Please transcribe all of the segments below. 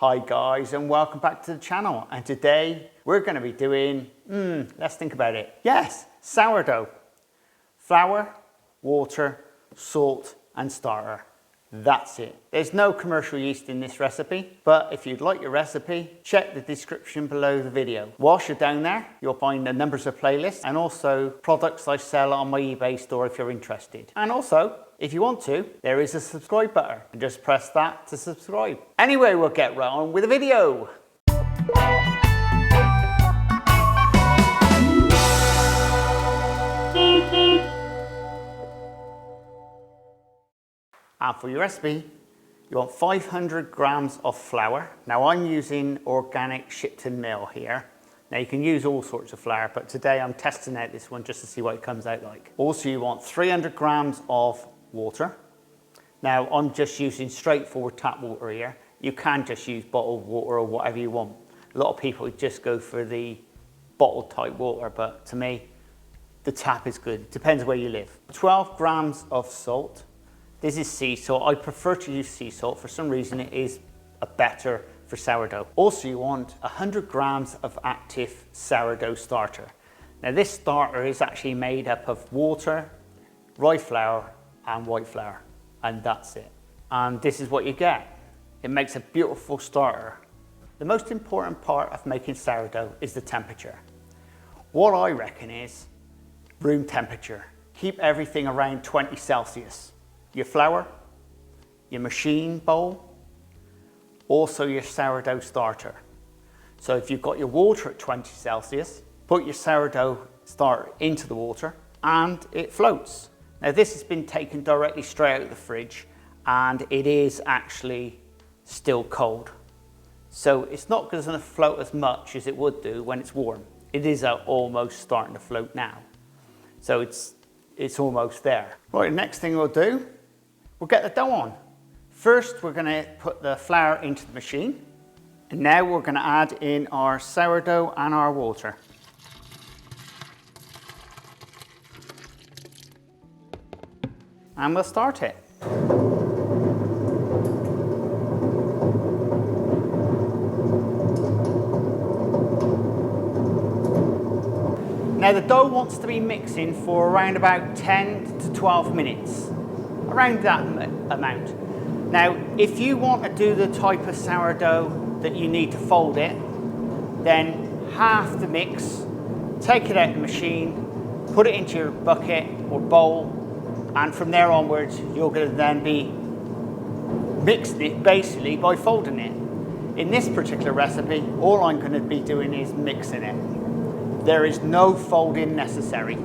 Hi guys, and welcome back to the channel. And today we're going to be doing, let's think about it. Yes, sourdough. Flour, water, salt and starter. That's it. There's no commercial yeast in this recipe, but if you'd like your recipe, check the description below the video. Whilst you're down there, you'll find the numbers of playlists and also products I sell on my eBay store if you're interested. And also, if you want to, there is a subscribe button and just press that to subscribe. Anyway, we'll get right on with the video. And for your recipe, you want 500 grams of flour. Now I'm using organic Shipton mill here. Now you can use all sorts of flour, but today I'm testing out this one just to see what it comes out like. Also you want 300 grams of water. Now I'm just using straightforward tap water here. You can just use bottled water or whatever you want. A lot of people just go for the bottled type water, but to me, the tap is good. Depends where you live. 12 grams of salt. This is sea salt. I prefer to use sea salt. For some reason, it is better for sourdough. Also, you want 100 grams of active sourdough starter. Now, this starter is actually made up of water, rye flour, and white flour, and that's it. And this is what you get. It makes a beautiful starter. The most important part of making sourdough is the temperature. What I reckon is room temperature. Keep everything around 20 Celsius. Your flour, your machine bowl, also your sourdough starter. So if you've got your water at 20 Celsius, put your sourdough starter into the water and it floats. Now this has been taken directly straight out of the fridge and it is actually still cold. So it's not going to float as much as it would do when it's warm. It is almost starting to float now. So it's almost there. Right, the next thing we'll do, we'll get the dough on. First, we're going to put the flour into the machine. And now we're going to add in our sourdough and our water. And we'll start it. Now the dough wants to be mixing for around about 10 to 12 minutes. Around that amount. Now, if you want to do the type of sourdough that you need to fold it, then half the mix, take it out of the machine, put it into your bucket or bowl, and from there onwards, you're going to then be mixing it basically by folding it. In this particular recipe, all I'm going to be doing is mixing it. There is no folding necessary.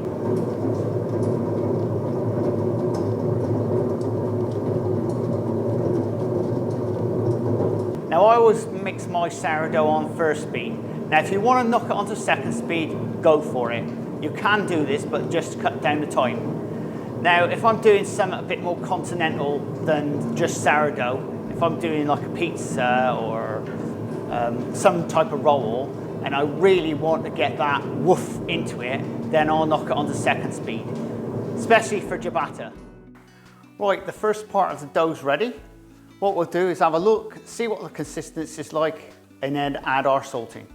Now I always mix my sourdough on first speed. Now if you want to knock it onto second speed, go for it. You can do this, but just cut down the time. Now if I'm doing something a bit more continental than just sourdough, if I'm doing like a pizza or some type of roll, and I really want to get that woof into it, then I'll knock it onto second speed, especially for ciabatta. Right, the first part of the dough's ready. What we'll do is have a look, see what the consistency is like, and then add our salting.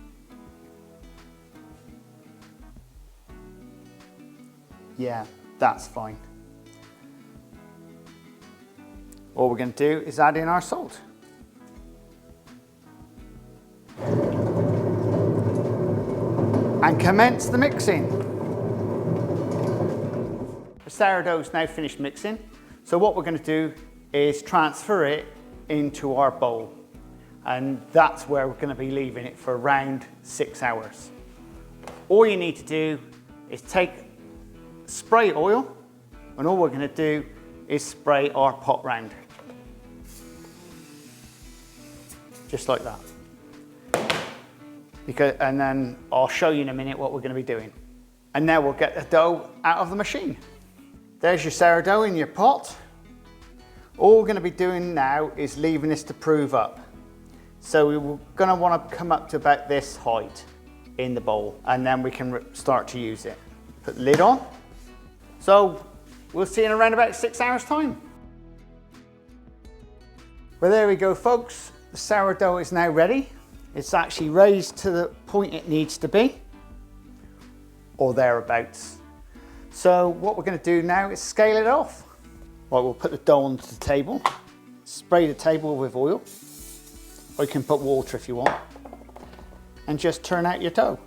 Yeah, that's fine. All we're going to do is add in our salt. And commence the mixing. The sourdough's now finished mixing, so what we're going to do is transfer it into our bowl, and that's where we're going to be leaving it for around 6 hours. All you need to do is take spray oil, and all we're going to do is spray our pot round, just like that. And then I'll show you in a minute what we're going to be doing. And now we'll get the dough out of the machine. There's your sourdough in your pot. All we're going to be doing now is leaving this to prove up. So we're going to want to come up to about this height in the bowl, and then we can start to use it. Put the lid on. So we'll see in around about 6 hours time. Well, there we go, folks. The sourdough is now ready. It's actually raised to the point it needs to be, or thereabouts. So what we're going to do now is scale it off. Right, we'll put the dough onto the table, spray the table with oil, or you can put water if you want, and just turn out your dough.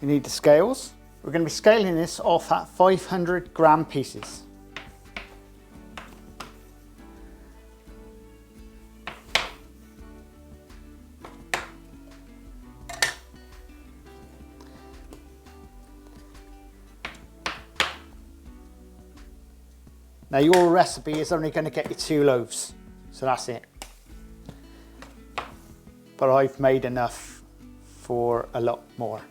You need the scales. We're going to be scaling this off at 500 gram pieces. Now your recipe is only going to get you 2 loaves, so that's it. But I've made enough for a lot more.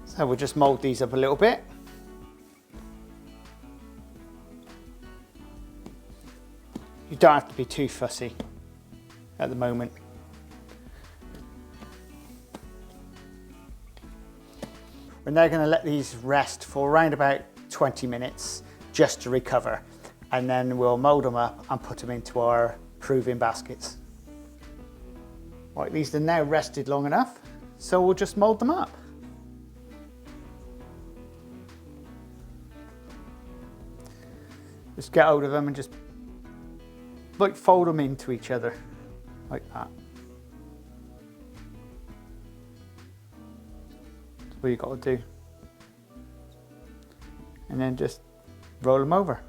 So we'll just mold these up a little bit. You don't have to be too fussy at the moment. We're now going to let these rest for around about 20 minutes just to recover, and then we'll mold them up and put them into our proving baskets. Right, these are now rested long enough, so we'll just mold them up. Just get hold of them and just like fold them into each other like that. That's what you got to do. And then just roll them over.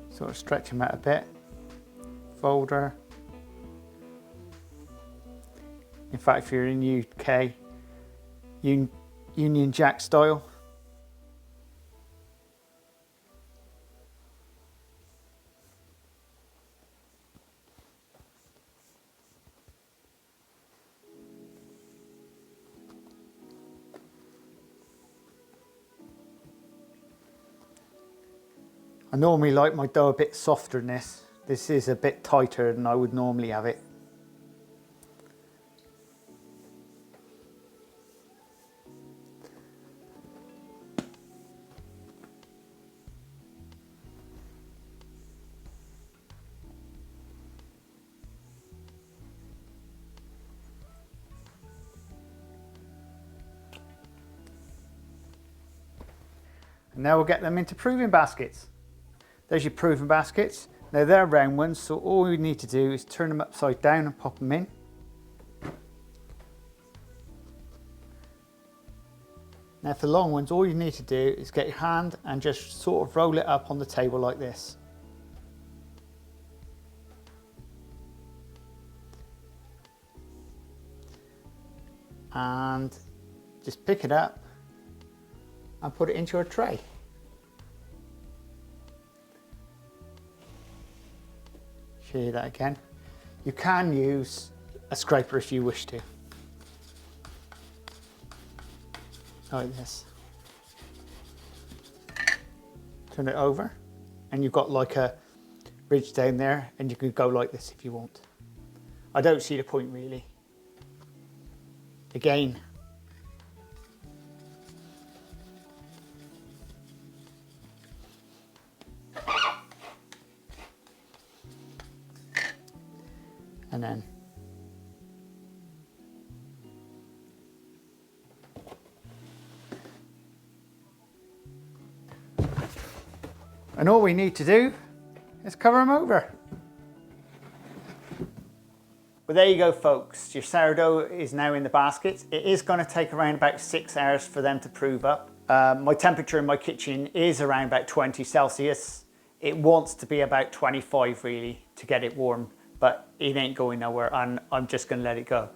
Sort of stretch them out a bit. Fold her. In fact, if you're in UK, Union Jack style. I normally like my dough a bit softer than this. This is a bit tighter than I would normally have it. And now we'll get them into proving baskets. There's your proving baskets. Now they're round ones, so all we need to do is turn them upside down and pop them in. Now for long ones, all you need to do is get your hand and just sort of roll it up on the table like this. And just pick it up and put it into your tray. Show you that again. You can use a scraper if you wish to. Like this. Turn it over and you've got like a ridge down there, and you can go like this if you want. I don't see the point really. Again, and then all we need to do is cover them over. Well, there you go, folks. Your sourdough is now in the basket. It is going to take around about 6 hours for them to prove up. My temperature in my kitchen is around about 20 Celsius. It wants to be about 25 really to get it warm, but it ain't going nowhere, and I'm just going to let it go.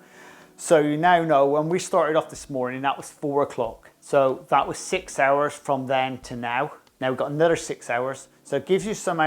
So you now know, when we started off this morning, that was 4 o'clock. So that was 6 hours from then to now. Now we've got another 6 hours. So it gives you some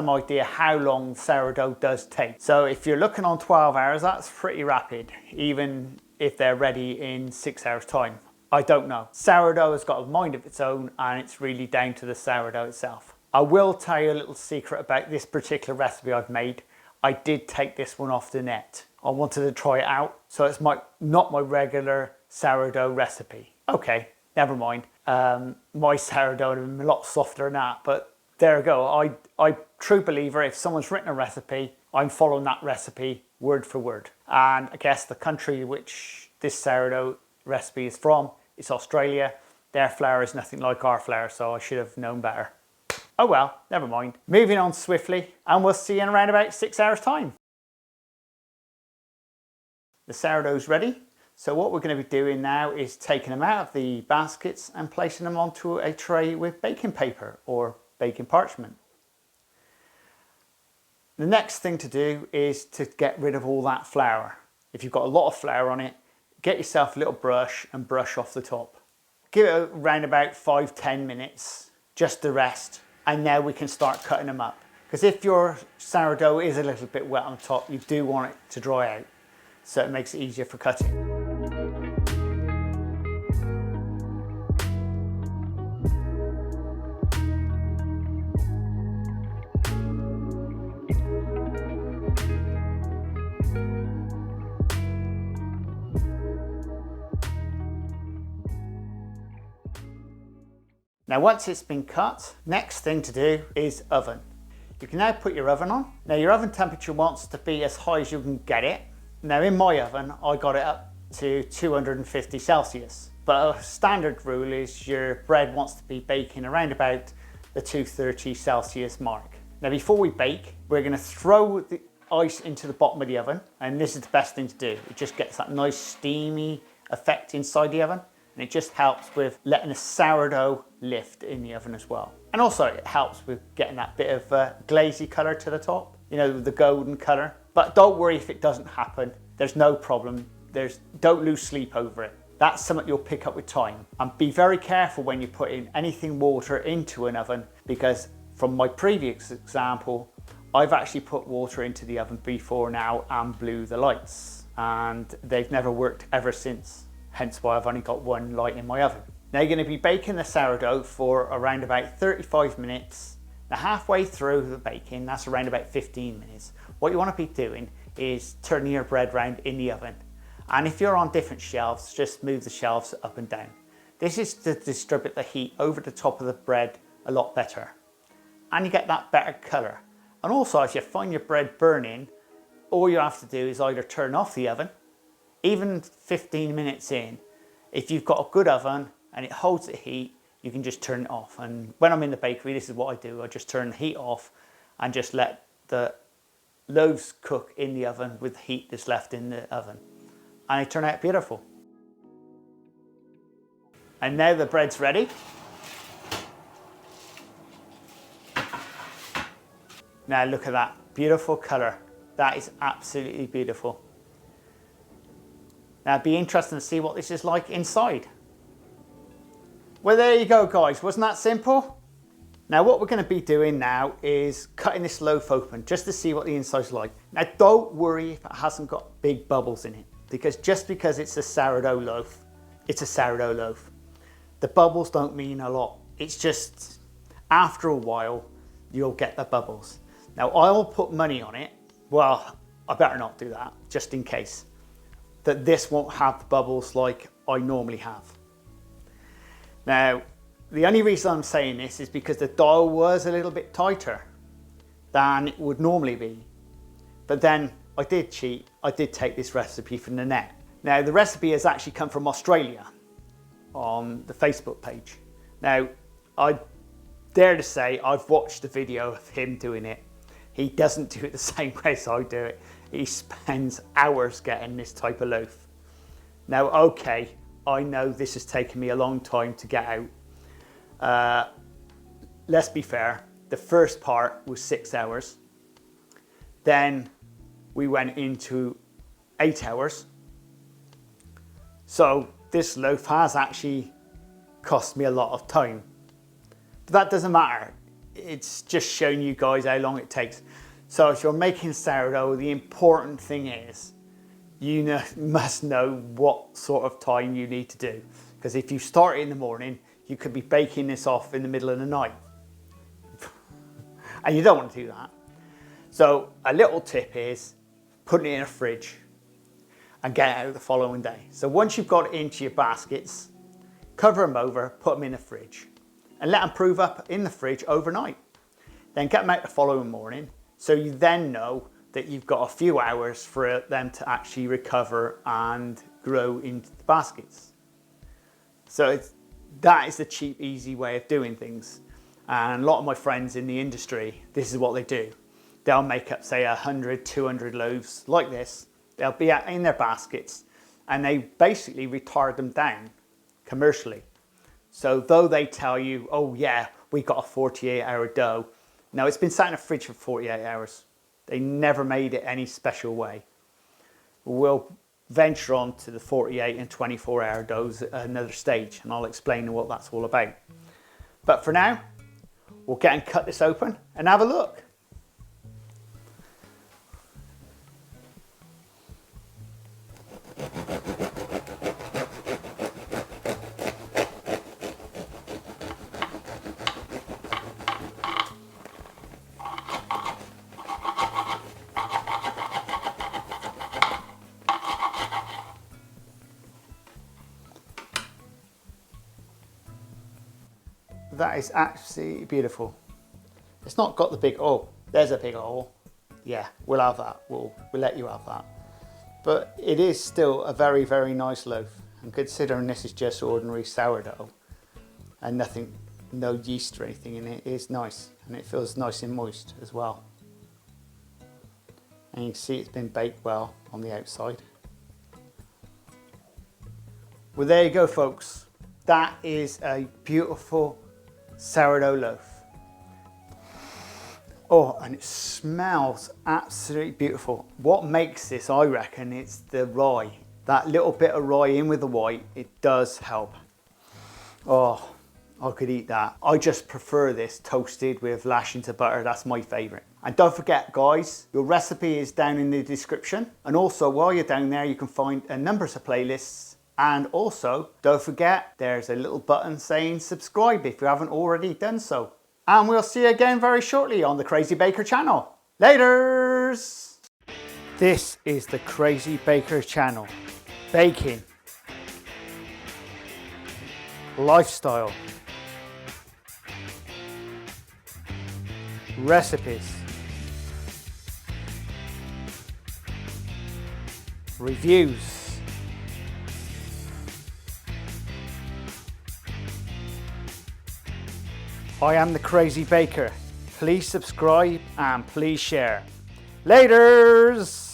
idea how long sourdough does take. So if you're looking on 12 hours, that's pretty rapid. Even if they're ready in 6 hours time. I don't know. Sourdough has got a mind of its own, and it's really down to the sourdough itself. I will tell you a little secret about this particular recipe I've made. I did take this one off the net. I wanted to try it out, so it's not my regular sourdough recipe. Okay, never mind. My sourdough would have been a lot softer than that, but there we go. I'm true believer, if someone's written a recipe, I'm following that recipe word for word. And I guess the country which this sourdough recipe is from, it's Australia. Their flour is nothing like our flour, so I should have known better. Oh well, never mind. Moving on swiftly, and we'll see you in around about 6 hours time. The sourdough's ready. So what we're going to be doing now is taking them out of the baskets and placing them onto a tray with baking paper or baking parchment. The next thing to do is to get rid of all that flour. If you've got a lot of flour on it, get yourself a little brush and brush off the top. Give it around about 5-10 minutes, just to rest, and now we can start cutting them up. Because if your sourdough is a little bit wet on top, you do want it to dry out, so it makes it easier for cutting. Now once it's been cut, next thing to do is oven. You can now put your oven on. Now your oven temperature wants to be as high as you can get it. Now in my oven, I got it up to 250 Celsius. But a standard rule is your bread wants to be baking around about the 230 Celsius mark. Now before we bake, we're going to throw the ice into the bottom of the oven. And this is the best thing to do. It just gets that nice steamy effect inside the oven. And it just helps with letting the sourdough lift in the oven as well. And also it helps with getting that bit of glazy colour to the top, you know, the golden colour. But don't worry if it doesn't happen. There's no problem. Don't lose sleep over it. That's something you'll pick up with time. And be very careful when you put in anything water into an oven, because from my previous example, I've actually put water into the oven before now and blew the lights. And they've never worked ever since. Hence why I've only got one light in my oven. Now you're going to be baking the sourdough for around about 35 minutes. Now halfway through the baking, that's around about 15 minutes. What you want to be doing is turning your bread round in the oven. And if you're on different shelves, just move the shelves up and down. This is to distribute the heat over the top of the bread a lot better. And you get that better colour. And also if you find your bread burning, all you have to do is either turn off the oven, even 15 minutes in. If you've got a good oven and it holds the heat, you can just turn it off. And when I'm in the bakery, this is what I do. I just turn the heat off and just let the loaves cook in the oven with the heat that's left in the oven. And they turn out beautiful. And now the bread's ready. Now look at that beautiful colour. That is absolutely beautiful. Now it'd be interesting to see what this is like inside. Well, there you go guys, wasn't that simple? Now what we're going to be doing now is cutting this loaf open just to see what the inside's like. Now don't worry if it hasn't got big bubbles in it, because just because it's a sourdough loaf, it's a sourdough loaf. The bubbles don't mean a lot. It's just after a while you'll get the bubbles. Now I'll put money on it. Well, I better not do that, just in case, that this won't have the bubbles like I normally have. Now, the only reason I'm saying this is because the dough was a little bit tighter than it would normally be. But then I did cheat. I did take this recipe from the net. Now, the recipe has actually come from Australia on the Facebook page. Now, I dare to say I've watched the video of him doing it. He doesn't do it the same way as I do it. He spends hours getting this type of loaf. Now, okay, I know this has taken me a long time to get out. Let's be fair, the first part was 6 hours. Then we went into 8 hours. So this loaf has actually cost me a lot of time. But that doesn't matter. It's just showing you guys how long it takes. So if you're making sourdough, the important thing is you must know what sort of time you need to do. Because if you start in the morning, you could be baking this off in the middle of the night. And you don't want to do that. So a little tip is putting it in a fridge and get it out the following day. So once you've got it into your baskets, cover them over, put them in the fridge and let them prove up in the fridge overnight. Then get them out the following morning, so you then know that you've got a few hours for them to actually recover and grow into the baskets. So that is the cheap, easy way of doing things. And a lot of my friends in the industry, this is what they do. They'll make up, say, 100, 200 loaves like this. They'll be in their baskets and they basically retard them down commercially. So though they tell you, oh yeah, we got a 48-hour dough. No, it's been sat in a fridge for 48 hours. They never made it any special way. We'll venture on to the 48 and 24-hour doughs at another stage, and I'll explain what that's all about. But for now, we'll get and cut this open and have a look. That is absolutely beautiful. It's not got the big, oh, there's a big hole. Yeah, we'll have that. We'll let you have that. But it is still a very, very nice loaf. And considering this is just ordinary sourdough and nothing, no yeast or anything in it, is nice. And it feels nice and moist as well. And you can see it's been baked well on the outside. Well, there you go, folks. That is a beautiful sourdough loaf. Oh, and it smells absolutely beautiful. What makes this, I reckon, it's the rye. That little bit of rye in with the white, it does help. Oh, I could eat that. I just prefer this toasted with lashings of butter. That's my favorite. And don't forget, guys, your recipe is down in the description. And also, while you're down there, you can find a number of playlists. And also, don't forget, there's a little button saying subscribe if you haven't already done so. And we'll see you again very shortly on the Crazy Baker channel. Laters! This is the Crazy Baker channel. Baking. Lifestyle. Recipes. Reviews. I am the Crazy Baker. Please subscribe and please share. Laters!